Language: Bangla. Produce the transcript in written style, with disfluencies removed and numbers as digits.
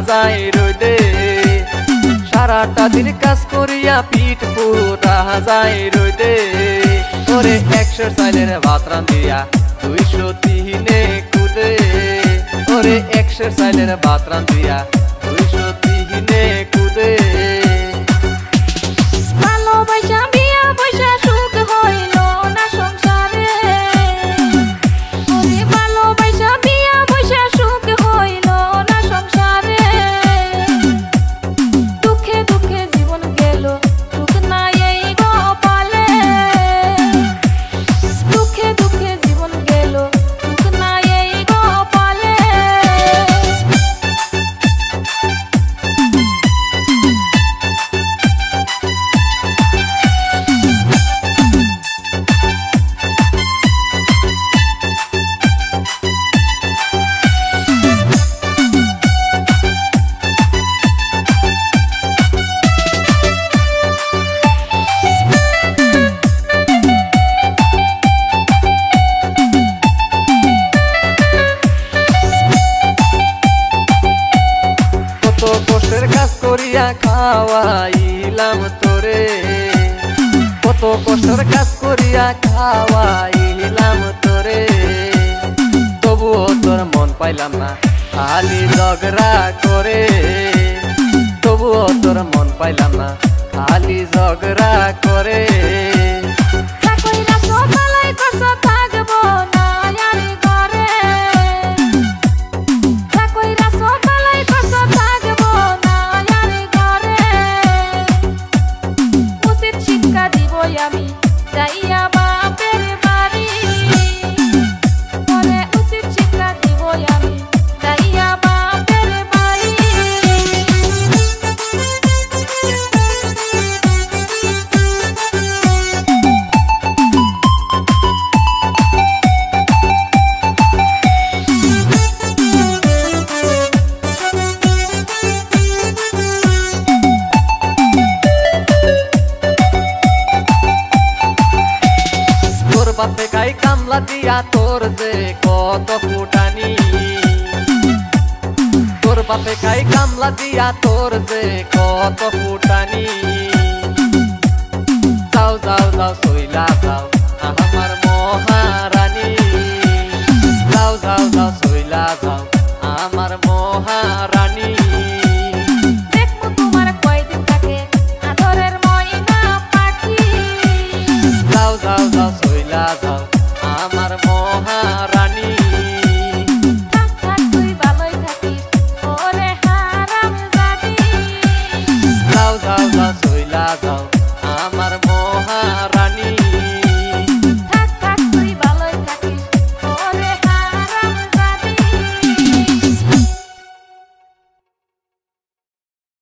যায় রোদে সারাটা দিন কাজ করিয়া পিঠ পুরা যায় রোদে ওরে 100 চাইলের ভাত রান্ধিয়া 200 তিনে কুদে ওরে 100 চাইলের ভাত রান্ধিয়া 200 তিনে কুদে ভালোবাসা বিয়া পয়সা সুখ হইল না সংসারে ওরে ভালোবাসা বিয়া পয়সা সুখ হইল না সংসারে দুঃখে দুঃখে জীবন গেল সুখ নাই এই কপালে দুঃখে দুঃখে জীবন গেল সুখ নাই এই কপালে খাওয়াইলাম তোরে কত কষ্টের কাজ করিয়া খাওয়াইলাম তোরে তবুও তোর মন পাইলাম না খালি ঝগড়া করে তবুও তোর মন পাইলাম না খালি ঝগড়া করে আমি যাইয়া বাপের বাড়ি পরে উচিত শিক্ষা দিব আমি যাইয়া বাপের বাড়ি বাপে খাই কামলা দিয়া তোর যে কত ফুটানি তোর বাপে খাই কামলা দিয়া তোর যে কত ফুটানি যাও যাও যাও সইলা